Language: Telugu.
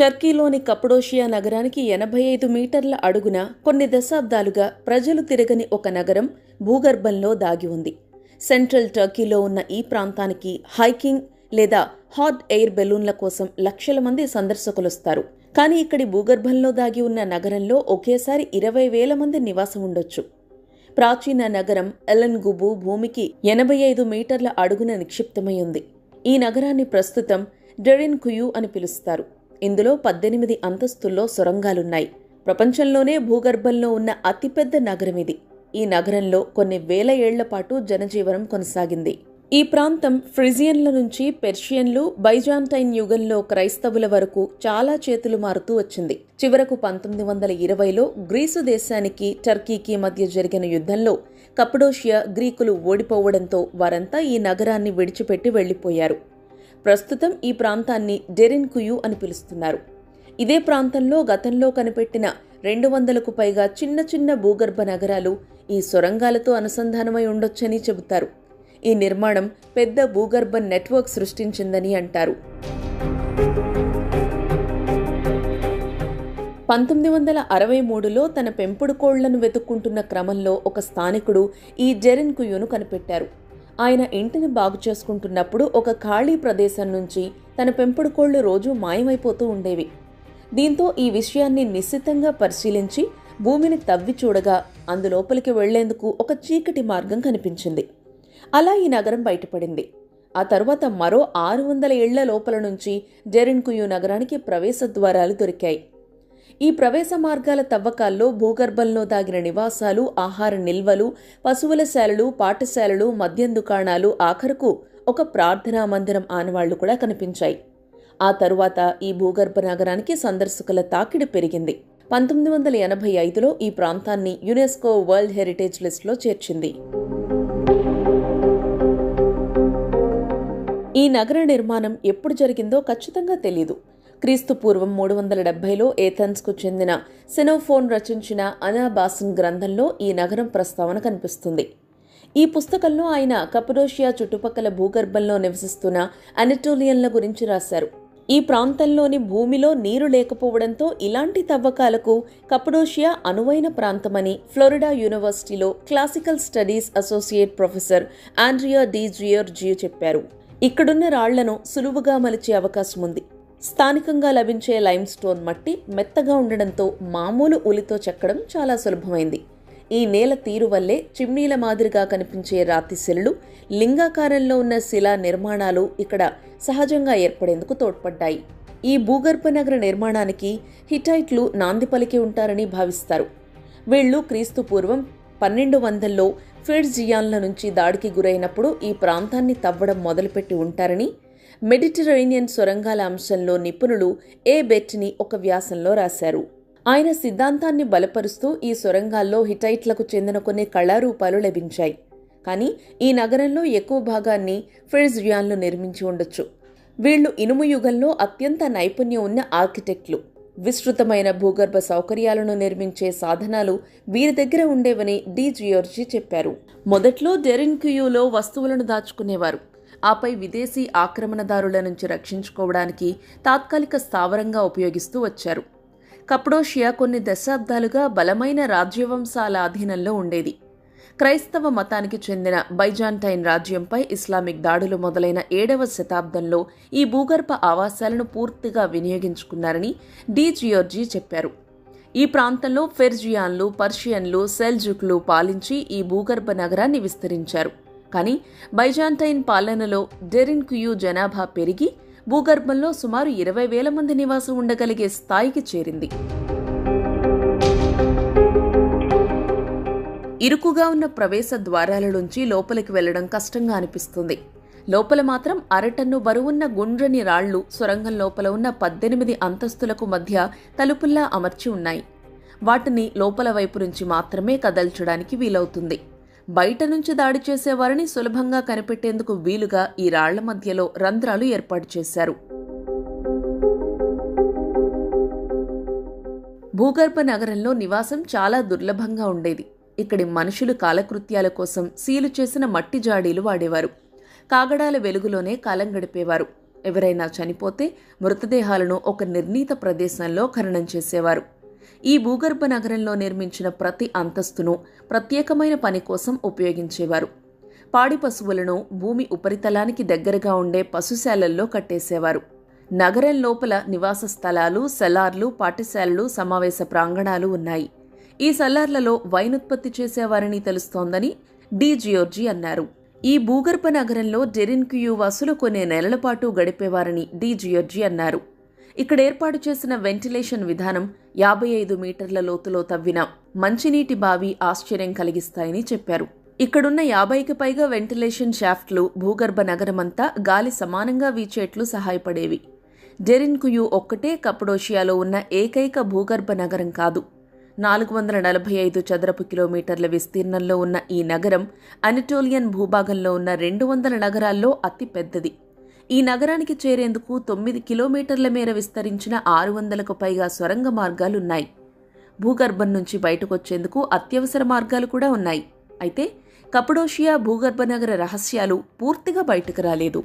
టర్కీలోని కప్పడోషియా నగరానికి 85 మీటర్ల అడుగున కొన్ని దశాబ్దాలుగా ప్రజలు తిరగని ఒక నగరం భూగర్భంలో దాగి ఉంది. సెంట్రల్ టర్కీలో ఉన్న ఈ ప్రాంతానికి హైకింగ్ లేదా హాట్ ఎయిర్ బెలూన్ల కోసం లక్షల మంది సందర్శకులొస్తారు. కానీ ఇక్కడి భూగర్భంలో దాగి ఉన్న నగరంలో ఒకేసారి 20,000 మంది నివాసం ఉండొచ్చు. ప్రాచీన నగరం ఎలెన్గుబు భూమికి 85 మీటర్ల అడుగున నిక్షిప్తమై ఉంది. ఈ నగరాన్ని ప్రస్తుతం డెరిన్కుయు అని పిలుస్తారు. ఇందులో 18 అంతస్తుల్లో సొరంగాలున్నాయి. ప్రపంచంలోనే భూగర్భంలో ఉన్న అతిపెద్ద నగరం ఇది. ఈ నగరంలో కొన్ని వేల ఏళ్ల పాటు జనజీవనం కొనసాగింది. ఈ ప్రాంతం ఫ్రిజియన్ల నుంచి పెర్షియన్లు, బైజాంటైన్ యుగంలో క్రైస్తవుల వరకు చాలా చేతులు మారుతూ వచ్చింది. చివరకు 1920లో గ్రీసు దేశానికి టర్కీకి మధ్య జరిగిన యుద్ధంలో కప్పడోషియా గ్రీకులు ఓడిపోవడంతో వారంతా ఈ నగరాన్ని విడిచిపెట్టి వెళ్లిపోయారు. ప్రస్తుతం ఈ ప్రాంతాన్ని డెరిన్కుయు అని పిలుస్తున్నారు. ఇదే ప్రాంతంలో గతంలో కనిపెట్టిన 200కు పైగా చిన్న చిన్న భూగర్భ నగరాలు ఈ సొరంగాలతో అనుసంధానమై ఉండొచ్చని చెబుతారు. ఈ నిర్మాణం పెద్ద భూగర్భ నెట్వర్క్ సృష్టించిందని అంటారు. 1963లో తన పెంపుడు కోళ్లను వెతుక్కుంటున్న క్రమంలో ఒక స్థానికుడు ఈ డెరిన్కుయును కనిపెట్టారు. ఆయన ఇంటిని బాగు చేసుకుంటున్నప్పుడు ఒక ఖాళీ ప్రదేశం నుంచి తన పెంపుడు కోళ్లు రోజూ మాయమైపోతూ ఉండేవి. దీంతో ఈ విషయాన్ని నిశ్చితంగా పరిశీలించి భూమిని తవ్వి చూడగా అందులోపలికి వెళ్లేందుకు ఒక చీకటి మార్గం కనిపించింది. అలా ఈ నగరం బయటపడింది. ఆ తరువాత మరో 600 ఏళ్ల లోపల నుంచి డెరిన్కుయు నగరానికి ప్రవేశ ద్వారాలు దొరికాయి. ఈ ప్రవేశ మార్గాల తవ్వకాల్లో భూగర్భంలో దాగిన నివాసాలు, ఆహార నిల్వలు, పశువుల శాలలు, పాఠశాలలు, మద్యం దుకాణాలు, ఆఖరకు ఒక ప్రార్థనా మందిరం ఆనవాళ్లు కూడా కనిపించాయి. ఆ తరువాత ఈ భూగర్భ నగరానికి సందర్శకుల తాకిడి పెరిగింది. 1985లో ఈ ప్రాంతాన్ని యునెస్కో వరల్డ్ హెరిటేజ్ లిస్టులో చేర్చింది. ఈ నగర నిర్మాణం ఎప్పుడు జరిగిందో ఖచ్చితంగా తెలీదు. క్రీస్తు పూర్వం 370లో ఏథెన్స్కు చెందిన సెనోఫోన్ రచించిన అనాబాసన్ గ్రంథంలో ఈ నగరం ప్రస్తావన కనిపిస్తుంది. ఈ పుస్తకంలో ఆయన కప్పడోషియా చుట్టుపక్కల భూగర్భంలో నివసిస్తున్న అనటోలియన్ల గురించి రాశారు. ఈ ప్రాంతంలోని భూమిలో నీరు లేకపోవడంతో ఇలాంటి తవ్వకాలకు కప్పడోషియా అనువైన ప్రాంతమని ఫ్లోరిడా యూనివర్సిటీలో classical studies associate professor Andrea De Giorgio చెప్పారు. ఇక్కడున్న రాళ్లను సులువుగా మలిచే అవకాశం ఉంది. స్థానికంగా లభించే లైమ్ స్టోన్ మట్టి మెత్తగా ఉండడంతో మామూలు ఉలితో చెక్కడం చాలా సులభమైంది. ఈ నేల తీరు వల్లే చిమ్నీల మాదిరిగా కనిపించే రాతి శిలలు, లింగాకారంలో ఉన్న శిలా నిర్మాణాలు ఇక్కడ సహజంగా ఏర్పడేందుకు తోడ్పడ్డాయి. ఈ భూగర్భ నగర నిర్మాణానికి హిటైట్లు నాంది పలికి ఉంటారని భావిస్తారు. వీళ్లు క్రీస్తు పూర్వం 1200లో ఫిర్జియాన్ల నుంచి దాడికి గురైనప్పుడు ఈ ప్రాంతాన్ని తవ్వడం మొదలుపెట్టి ఉంటారని మెడిటరేనియన్ సొరంగాల అంశంలో నిపుణులు ఏ బెట్ని ఒక వ్యాసంలో రాశారు. ఆయన సిద్ధాంతాన్ని బలపరుస్తూ ఈ సొరంగాల్లో హిటైట్లకు చెందిన కొన్ని కళారూపాలు లభించాయి. కానీ ఈ నగరంలో ఎక్కువ భాగాన్ని ఫిర్జియాన్లు నిర్మించి ఉండొచ్చు. వీళ్లు ఇనుము యుగంలో అత్యంత నైపుణ్యం ఉన్న ఆర్కిటెక్ట్లు. విస్తృతమైన భూగర్భ సౌకర్యాలను నిర్మించే సాధనాలు వీరి దగ్గర ఉండేవని డి జియోర్జీ చెప్పారు. మొదట్లో డెరిన్కుయులో వస్తువులను దాచుకునేవారు. ఆపై విదేశీ ఆక్రమణదారుల నుంచి రక్షించుకోవడానికి తాత్కాలిక స్థావరంగా ఉపయోగిస్తూ వచ్చారు. కప్పడోషియా కొన్ని దశాబ్దాలుగా బలమైన రాజ్యవంశాల అధీనంలో ఉండేది. క్రైస్తవ మతానికి చెందిన బైజాంటైన్ రాజ్యంపై ఇస్లామిక్ దాడులు మొదలైన 7వ శతాబ్దంలో ఈ భూగర్భ ఆవాసాలను పూర్తిగా వినియోగించుకున్నారని డి జియోర్జీ చెప్పారు. ఈ ప్రాంతంలో ఫెర్జియాన్లు, పర్షియన్లు, సెల్జుక్లు పాలించి ఈ భూగర్భ నగరాన్ని విస్తరించారు. కానీ బైజాంటైన్ పాలనలో డెరిన్కుయు జనాభా పెరిగి భూగర్భంలో సుమారు 20,000 మంది నివాసం ఉండగలిగే స్థాయికి చేరింది. ఇరుకుగా ఉన్న ప్రవేశ ద్వారాల నుంచి లోపలికి వెళ్లడం కష్టంగా అనిపిస్తుంది. లోపల మాత్రం అరటన్ను బరువున్న గుండ్రని రాళ్లు సొరంగం లోపల ఉన్న 18 అంతస్తులకు మధ్య తలుపుల్లా అమర్చి ఉన్నాయి. వాటిని లోపల వైపు నుంచి మాత్రమే కదల్చడానికి వీలవుతుంది. బయట నుంచి దాడి చేసేవారిని సులభంగా కనిపెట్టేందుకు వీలుగా ఈ రాళ్ల మధ్యలో రంధ్రాలు ఏర్పాటు చేశారు. భూగర్భ నగరంలో నివాసం చాలా దుర్లభంగా ఉండేది. ఇక్కడి మనుషులు కాలకృత్యాల కోసం సీలు చేసిన మట్టి జాడీలు వాడేవారు. కాగడాల వెలుగులోనే కాలం గడిపేవారు. ఎవరైనా చనిపోతే మృతదేహాలను ఒక నిర్ణీత ప్రదేశంలో ఖననం చేసేవారు. ఈ భూగర్భ నగరంలో నిర్మించిన ప్రతి అంతస్తును ప్రత్యేకమైన పని కోసం ఉపయోగించేవారు. పాడి పశువులను భూమి ఉపరితలానికి దగ్గరగా ఉండే పశుశాలల్లో కట్టేసేవారు. నగరం లోపల నివాస స్థలాలు, సెల్లార్లు, పాఠశాలలు, సమావేశ ప్రాంగణాలు ఉన్నాయి. ఈ సెల్లార్లలో వైన్ ఉత్పత్తి చేసేవారని తెలుస్తోందని డి జియోర్జీ అన్నారు. ఈ భూగర్భ నగరంలో డెరిన్క్యూ వాసులు కొన్ని నెలల పాటు గడిపేవారని డి జియోర్జీ అన్నారు. ఇక్కడ ఏర్పాటు చేసిన వెంటిలేషన్ విధానం 55 మీటర్ల లోతులో తవ్విన మంచినీటి బావి ఆశ్చర్యం కలిగిస్తాయని చెప్పారు. ఇక్కడున్న 50కి పైగా వెంటిలేషన్ షాఫ్ట్లు భూగర్భ నగరమంతా గాలి సమానంగా వీచేట్లు సహాయపడేవి. డెరిన్క్యూ ఒక్కటే కప్పడోషియాలో ఉన్న ఏకైక భూగర్భ నగరం కాదు. 445 చదరపు కిలోమీటర్ల విస్తీర్ణంలో ఉన్న ఈ నగరం అనటోలియన్ భూభాగంలో ఉన్న 200 నగరాల్లో అతి పెద్దది. ఈ నగరానికి చేరేందుకు 9 కిలోమీటర్ల మేర విస్తరించిన 600కు పైగా సొరంగ మార్గాలున్నాయి. భూగర్భం నుంచి బయటకొచ్చేందుకు అత్యవసర మార్గాలు కూడా ఉన్నాయి. అయితే కప్పడోషియా భూగర్భ నగర రహస్యాలు పూర్తిగా బయటకు రాలేదు.